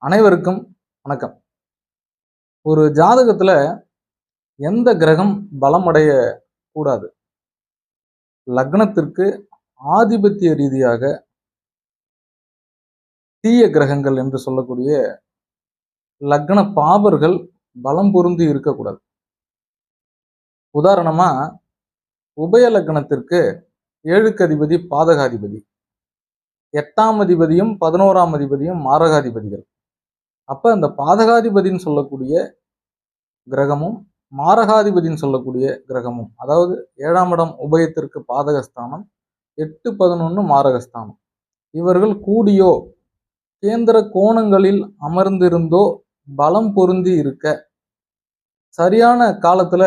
அனைவருக்கும் வணக்கம். ஒரு ஜாதகத்துல எந்த கிரகம் பலமடைய கூடாது? லக்னத்திற்கு ஆதிபத்திய ரீதியாக தீய கிரகங்கள் என்று சொல்லக்கூடிய லக்ன பாபர்கள் பலம் பொருந்தி இருக்கக்கூடாது. உதாரணமா உபய லக்னத்திற்கு 7க்கு அதிபதி பாதகாதிபதி, 8ஆம் அதிபதியும் 11ஆம் அதிபதியும் மாரகாதிபதிகள். அப்ப அந்த பாதகாதிபதின்னு சொல்லக்கூடிய கிரகமும் மாரகாதிபதின்னு சொல்லக்கூடிய கிரகமும், அதாவது 7ஆம் இடம் உபயத்திற்கு பாதகஸ்தானம், 8, 11 மாரகஸ்தானம். இவர்கள் கூடியோ கேந்திர கோணங்களில் அமர்ந்திருந்தோ பலம் பொருந்தி இருக்க, சரியான காலத்துல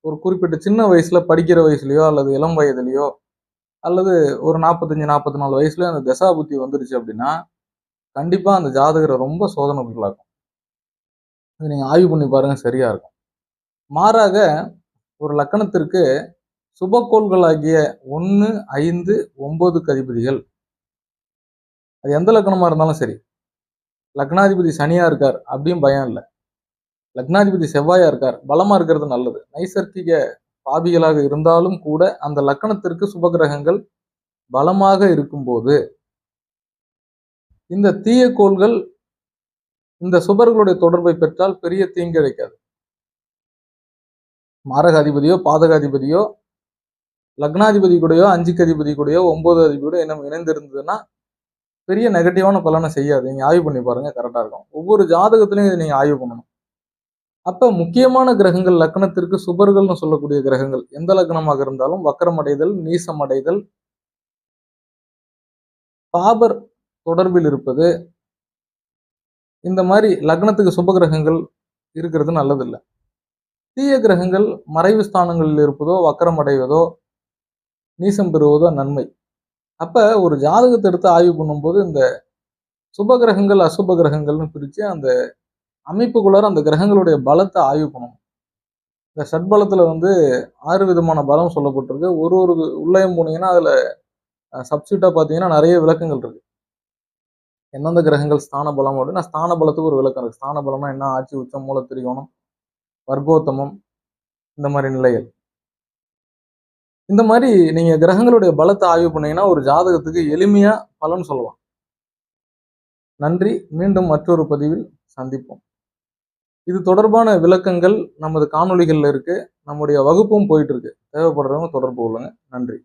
ஒரு குறிப்பிட்ட சின்ன வயசுல படிக்கிற வயசுலயோ அல்லது இளம் வயதுலயோ அல்லது ஒரு 45, 44 வயசுல அந்த தசா புத்தி வந்துருச்சு அப்படின்னா கண்டிப்பா அந்த ஜாதகரை ரொம்ப சோதனைக்குள்ளாக்கும். அது நீங்க ஆய்வு பண்ணி பாருங்க, சரியா இருக்கும். மாறாக ஒரு லக்கணத்திற்கு சுபக்கோள்களாகிய 1, 5, 9க்கு அதிபதிகள், அது எந்த லக்கணமா இருந்தாலும் சரி, லக்னாதிபதி சனியா இருக்கார் அப்படியும் பயம் இல்லை, லக்னாதிபதி செவ்வாயா இருக்கார், பலமா இருக்கிறது நல்லது. நைசர்கிக பாபிகளாக இருந்தாலும் கூட அந்த லக்கணத்திற்கு சுபகிரகங்கள் பலமாக இருக்கும்போது இந்த தீய கோள்கள் இந்த சுபர்களுடைய தொடர்பை பெற்றால் பெரிய தீங்கு கிடைக்காது. மாரக அதிபதியோ பாதகாதிபதியோ லக்னாதிபதி கூடயோ 5க்கு அதிபதி கூடயோ 9 அதிபதி கூட இணைந்திருந்ததுன்னா பெரிய நெகட்டிவான பலனை செய்யாது. நீங்க ஆய்வு பண்ணி பாருங்க, கரெக்டா இருக்கும். ஒவ்வொரு ஜாதகத்திலையும் இதை நீங்க ஆய்வு பண்ணணும். அப்ப முக்கியமான கிரகங்கள், லக்னத்திற்கு சுபர்கள்னு சொல்லக்கூடிய கிரகங்கள் எந்த லக்னமாக இருந்தாலும் வக்கரமடைதல், நீசமடைதல், பாபர் தொடர்பில் இருப்பது, இந்த மாதிரி லக்னத்துக்கு சுப கிரகங்கள் இருக்கிறது நல்லதில்லை. தீய கிரகங்கள் மறைவு ஸ்தானங்களில் இருப்பதோ வக்கரமடைவதோ நீசம் பெறுவதோ நன்மை. அப்ப ஒரு ஜாதகத்தை எடுத்து ஆய்வு பண்ணும்போது இந்த சுப கிரகங்கள் அசுப கிரகங்கள்னு பிரிச்சு அந்த அமைப்புக்குள்ளார அந்த கிரகங்களுடைய பலத்தை ஆய்வு பண்ணணும். இந்த ஷட்பலத்துல 6 விதமான பலம் சொல்லப்பட்டிருக்கு. ஒரு உள்ளயம் போனீங்கன்னா அதுல சப்ஸ்டியூட்டா பாத்தீங்கன்னா நிறைய விளக்கங்கள் இருக்கு. எந்தெந்த கிரகங்கள் ஸ்தான பலம் அப்படின்னா ஸ்தான பலத்துக்கு ஒரு விளக்கம் இருக்கு. ஸ்தான பலம்னா என்ன? ஆட்சி, உச்சம், மூல, திரிகோணம், வர்க்கோத்தமம், இந்த மாதிரி நிலைகள். இந்த மாதிரி நீங்க கிரகங்களுடைய பலத்தை ஆய்வு பண்ணீங்கன்னா ஒரு ஜாதகத்துக்கு எளிமையா பலன் சொல்லலாம். நன்றி. மீண்டும் மற்றொரு பதிவில் சந்திப்போம். இது தொடர்பான விளக்கங்கள் நமது காணொளிகள்ல இருக்கு. நம்முடைய வகுப்பும் போயிட்டு இருக்கு. தேவைப்படுறவங்க தொடர்பு கொள்ளுங்க. நன்றி.